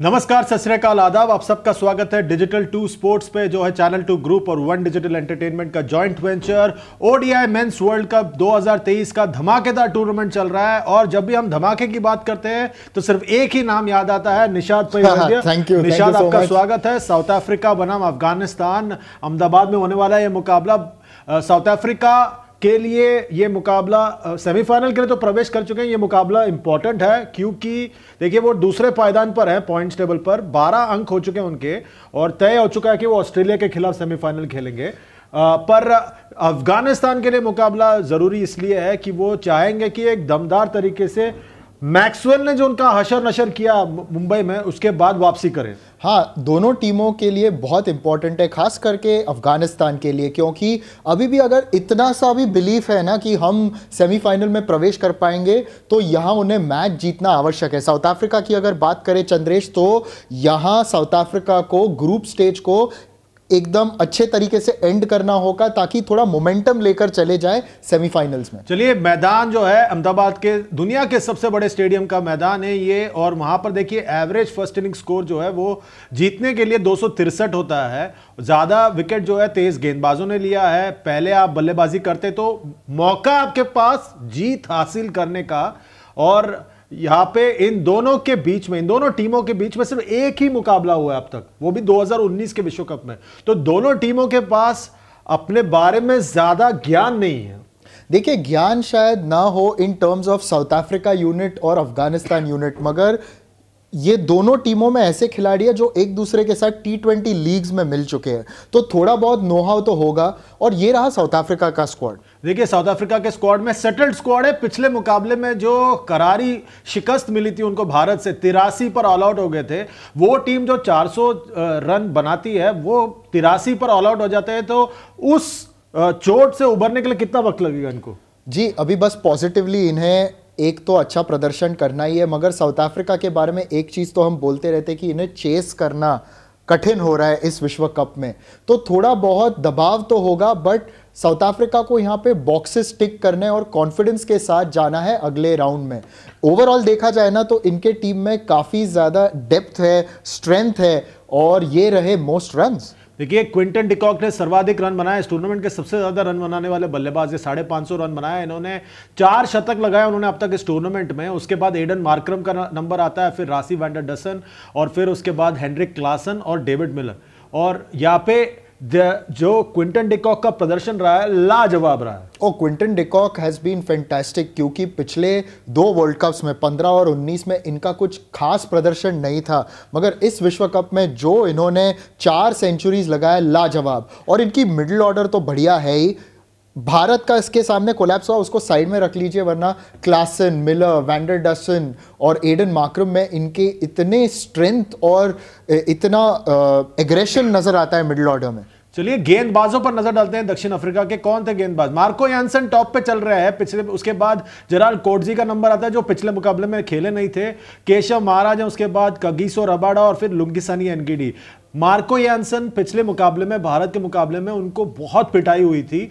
नमस्कार, सत श्री अकाल, आदाब। आप सबका स्वागत है डिजिटल 2 स्पोर्ट्स पे, जो है चैनल 2 ग्रुप और वन डिजिटल एंटरटेनमेंट का joint venture. ODI mains world cup 2023 का धमाकेदार टूर्नामेंट चल रहा है और जब भी हम धमाके की बात करते हैं तो सिर्फ एक ही नाम याद आता है, निशाद पैवंदिया। निशाद, आपका स्वागत है। साउथ अफ्रीका बनाम अफगानिस्तान, अहमदाबाद में होने वाला है ये मुकाबला। साउथ अफ्रीका के लिए ये मुकाबला सेमीफाइनल के लिए तो प्रवेश कर चुके हैं। ये मुकाबला इंपॉर्टेंट है क्योंकि देखिए वो दूसरे पायदान पर है पॉइंट्स टेबल पर, 12 अंक हो चुके हैं उनके और तय हो चुका है कि वो ऑस्ट्रेलिया के खिलाफ सेमीफाइनल खेलेंगे। पर अफगानिस्तान के लिए मुकाबला जरूरी इसलिए है कि वो चाहेंगे कि एक दमदार तरीके से मैक्सवेल ने जो उनका हशर नशर किया मुंबई में, उसके बाद वापसी करें। हाँ, दोनों टीमों के लिए बहुत इंपॉर्टेंट है, खास करके अफगानिस्तान के लिए, क्योंकि अभी भी अगर इतना सा भी बिलीफ है ना कि हम सेमीफाइनल में प्रवेश कर पाएंगे तो यहाँ उन्हें मैच जीतना आवश्यक है। साउथ अफ्रीका की अगर बात करें चंद्रेश, तो यहाँ साउथ अफ्रीका को ग्रुप स्टेज को एकदम अच्छे तरीके से एंड करना होगा ताकि थोड़ा मोमेंटम लेकर चले जाए सेमीफाइनल्स में। चलिए, मैदान जो है अहमदाबाद के दुनिया के सबसे बड़े स्टेडियम का मैदान है ये, और वहां पर देखिए एवरेज फर्स्ट इनिंग स्कोर जो है वो जीतने के लिए 263 होता है। ज्यादा विकेट जो है तेज गेंदबाजों ने लिया है। पहले आप बल्लेबाजी करते तो मौका आपके पास जीत हासिल करने का, और यहां पे इन दोनों के बीच में, इन दोनों टीमों के बीच में सिर्फ एक ही मुकाबला हुआ है अब तक, वो भी 2019 के विश्व कप में। तो दोनों टीमों के पास अपने बारे में ज्यादा ज्ञान नहीं है। देखिए, ज्ञान शायद ना हो in terms of south Africa unit और अफगानिस्तान यूनिट, मगर ये दोनों टीमों में ऐसे खिलाड़ी हैं जो एक दूसरे के साथ T20 लीग्स में मिल चुके हैं, तो थोड़ा बहुत नो हाउ तो होगा। और ये रहा साउथ अफ्रीका का स्क्वाड। देखिए, साउथ अफ्रीका के स्क्वाड में सेटल्ड स्क्वाड है। पिछले मुकाबले में जो करारी शिकस्त मिली थी उनको भारत से, 83 पर ऑल आउट हो गए थे। वो टीम जो 400 रन बनाती है वो 83 पर ऑल आउट हो जाते हैं। तो उस चोट से उभरने के लिए कितना वक्त लगेगा इनको? जी, अभी बस पॉजिटिवली इन्हें एक तो अच्छा प्रदर्शन करना ही है, मगर साउथ अफ्रीका के बारे में एक चीज़ तो हम बोलते रहते कि इन्हें चेस करना कठिन हो रहा है इस विश्व कप में। तो थोड़ा बहुत दबाव तो होगा, बट साउथ अफ्रीका को यहाँ पे बॉक्सेस टिक करने और कॉन्फिडेंस के साथ जाना है अगले राउंड में। ओवरऑल देखा जाए ना तो इनके टीम में काफ़ी ज़्यादा डेप्थ है, स्ट्रेंथ है, और ये रहे मोस्ट रन्स। देखिए, क्विंटन डिकॉक ने सर्वाधिक रन बनाए, इस टूर्नामेंट के सबसे ज्यादा रन बनाने वाले बल्लेबाज है। 550 रन बनाए इन्होंने, 4 शतक लगाए उन्होंने अब तक इस टूर्नामेंट में। उसके बाद एडन मार्करम का नंबर आता है, फिर रासी वैंडर डसन, और फिर उसके बाद हेनरिक क्लासन और डेविड मिलर। और यहाँ पे जो क्विंटन डिकॉक का प्रदर्शन रहा है, लाजवाब रहा है। और Quinton de Kock has been fantastic, क्योंकि पिछले 2 वर्ल्ड कप्स में 15 और 19 में इनका कुछ खास प्रदर्शन नहीं था, मगर इस विश्व कप में जो इन्होंने 4 सेंचुरीज लगाया, लाजवाब। और इनकी मिडिल ऑर्डर तो बढ़िया है ही। भारत का इसके सामने कोलैप्स हुआ, उसको साइड में रख लीजिए, वरना क्लासन, मिलर, वैंडर डसन और एडन मार्करम में इनके इतने स्ट्रेंथ और इतना एग्रेशन नजर आता है मिडिल ऑर्डर में। चलिए, गेंदबाजों पर नजर डालते हैं। दक्षिण अफ्रीका के कौन थे गेंदबाज? मार्को यानसन टॉप पे चल रहे हैं पिछले, उसके बाद जेराल्ड कोटजी का नंबर आता है जो पिछले मुकाबले में खेले नहीं थे। केशव महाराज है, उसके बाद कगिसो रबाडा और फिर लुंगिसानी एनगिडी। मार्को यानसन पिछले मुकाबले में, भारत के मुकाबले में उनको बहुत पिटाई हुई थी।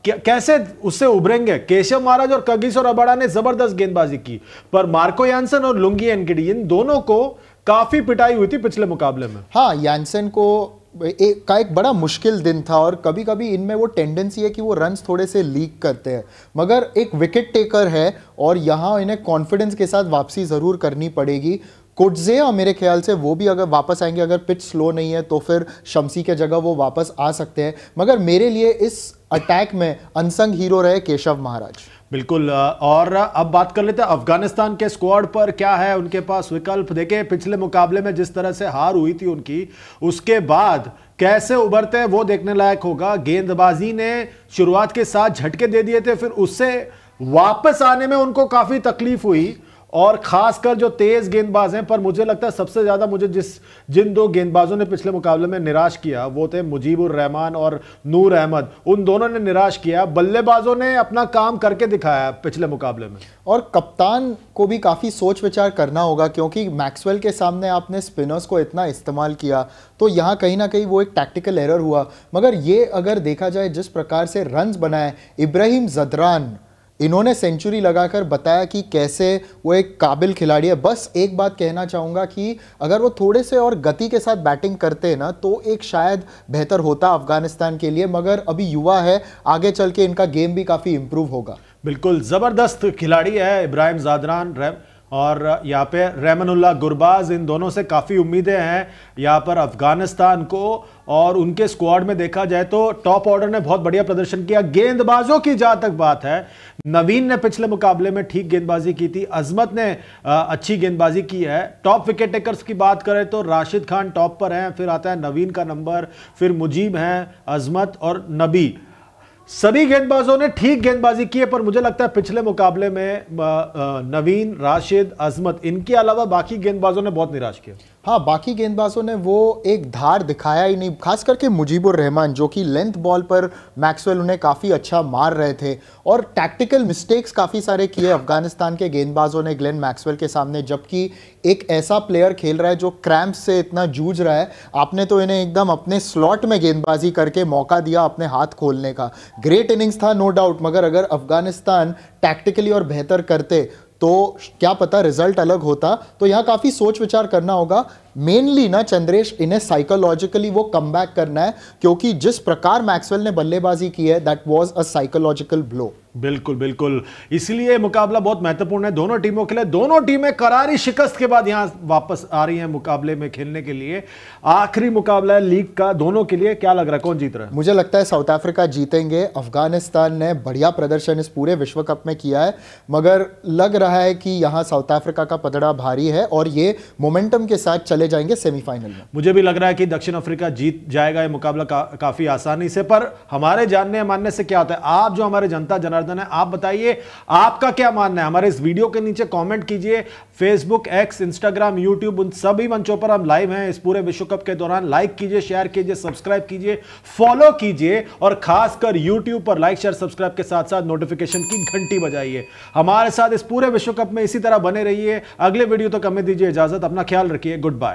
कैसे उससे उभरेंगे? केशव महाराज और कगिसो रबाडा ने जबरदस्त गेंदबाजी की, पर मार्को यानसन और लुंगी एनगिडी, इन दोनों को काफी पिटाई हुई थी पिछले मुकाबले में। हाँ, यानसन को एक बड़ा मुश्किल दिन था, और कभी कभी इनमें वो टेंडेंसी है कि वो रन्स थोड़े से लीक करते हैं, मगर एक विकेट टेकर है और यहाँ इन्हें कॉन्फिडेंस के साथ वापसी ज़रूर करनी पड़ेगी। कोटज़े मेरे ख्याल से वो भी अगर वापस आएंगे, अगर पिच स्लो नहीं है तो फिर शम्सी के जगह वो वापस आ सकते हैं, मगर मेरे लिए इस अटैक में अनसंग हीरो रहे केशव महाराज। बिल्कुल। और अब बात कर लेते हैं अफगानिस्तान के स्क्वाड पर, क्या है उनके पास विकल्प। देखे, पिछले मुकाबले में जिस तरह से हार हुई थी उनकी, उसके बाद कैसे उभरते हैं वो देखने लायक होगा। गेंदबाजी ने शुरुआत के साथ झटके दे दिए थे, फिर उससे वापस आने में उनको काफी तकलीफ हुई, और खासकर जो तेज गेंदबाज हैं, पर मुझे लगता है सबसे ज्यादा मुझे जिन 2 गेंदबाजों ने पिछले मुकाबले में निराश किया वो थे मुजीबुर रहमान और नूर अहमद। उन दोनों ने निराश किया। बल्लेबाजों ने अपना काम करके दिखाया पिछले मुकाबले में। और कप्तान को भी काफ़ी सोच विचार करना होगा, क्योंकि मैक्सवेल के सामने आपने स्पिनर्स को इतना इस्तेमाल किया तो यहाँ कहीं ना कहीं वो एक टैक्टिकल एरर हुआ। मगर ये अगर देखा जाए जिस प्रकार से रन्स बनाए, इब्राहिम जदरान इन्होंने सेंचुरी लगाकर बताया कि कैसे वो एक काबिल खिलाड़ी है। बस एक बात कहना चाहूँगा कि अगर वो थोड़े से और गति के साथ बैटिंग करते ना तो एक शायद बेहतर होता अफगानिस्तान के लिए, मगर अभी युवा है, आगे चल के इनका गेम भी काफ़ी इंप्रूव होगा। बिल्कुल ज़बरदस्त खिलाड़ी है इब्राहिम ज़ादरान और यहाँ पे रहमानुल्लाह गुरबाज, इन दोनों से काफ़ी उम्मीदें हैं यहाँ पर अफगानिस्तान को। और उनके स्क्वाड में देखा जाए तो टॉप ऑर्डर ने बहुत बढ़िया प्रदर्शन किया। गेंदबाजों की जहां तक बात है, नवीन ने पिछले मुकाबले में ठीक गेंदबाजी की थी, अजमत ने अच्छी गेंदबाजी की है। टॉप विकेट टेकर्स की बात करें तो राशिद खान टॉप पर हैं, फिर आता है नवीन का नंबर, फिर मुजीब हैं, अजमत और नबी। सभी गेंदबाजों ने ठीक गेंदबाजी की है, पर मुझे लगता है पिछले मुकाबले में नवीन, राशिद, अजमत, इनके अलावा बाकी गेंदबाजों ने बहुत निराश किया। हाँ, बाकी गेंदबाजों ने वो एक धार दिखाया ही नहीं, खास करके मुजीबुर रहमान जो कि लेंथ बॉल पर मैक्सवेल उन्हें काफ़ी अच्छा मार रहे थे और टैक्टिकल मिस्टेक्स काफ़ी सारे किए अफगानिस्तान के गेंदबाजों ने ग्लेन मैक्सवेल के सामने, जबकि एक ऐसा प्लेयर खेल रहा है जो क्रैम्प्स से इतना जूझ रहा है। आपने तो इन्हें एकदम अपने स्लॉट में गेंदबाजी करके मौका दिया अपने हाथ खोलने का। ग्रेट इनिंग्स था नो डाउट, मगर अगर अफगानिस्तान टैक्टिकली और बेहतर करते तो क्या पता रिजल्ट अलग होता। तो यहाँ काफ़ी सोच विचार करना होगा। मेनली ना चंद्रेश, इन्हें साइकोलॉजिकली वो कमबैक करना है, क्योंकि जिस प्रकार मैक्सवेल ने बल्लेबाजी की है that was a psychological blow. बिल्कुल बिल्कुल, इसलिए मुकाबला बहुत महत्वपूर्ण है दोनों टीमों के लिए। दोनों टीमें करारी शिकस्त के बाद यहां वापस आ रही हैं मुकाबले में खेलने के लिए। आखिरी मुकाबला है लीग का दोनों के लिए। क्या लग रहा है कौन जीत रहा है? मुझे लगता है साउथ अफ्रीका जीतेंगे। अफगानिस्तान ने बढ़िया प्रदर्शन इस पूरे विश्व कप में किया है, मगर लग रहा है कि यहां साउथ अफ्रीका का पतड़ा भारी है और ये मोमेंटम के साथ चले जाएंगे सेमीफाइनल में। मुझे भी लग रहा है कि दक्षिण अफ्रीका जीत जाएगा ये मुकाबला काफी आसानी से। पर हमारे जानने मानने से क्या होता है, आप जो हमारे जनता जनार्दन है, आप बताइए आपका क्या मानना है। हमारे इस वीडियो के नीचे कमेंट कीजिए। फेसबुक, एक्स, इंस्टाग्राम, यूट्यूब, उन सभी मंचों पर हम लाइव हैं इस पूरे विश्व कप के दौरान। लाइक कीजिए, शेयर कीजिए, सब्सक्राइब कीजिए, फॉलो कीजिए और खासकर यूट्यूब पर लाइक, शेयर, सब्सक्राइब के साथ साथ नोटिफिकेशन की घंटी बजाइए। हमारे साथ इस पूरे विश्व कप में इसी तरह बने रहिए। अगले वीडियो तक हमें दीजिए इजाजत। अपना ख्याल रखिए। Good bye.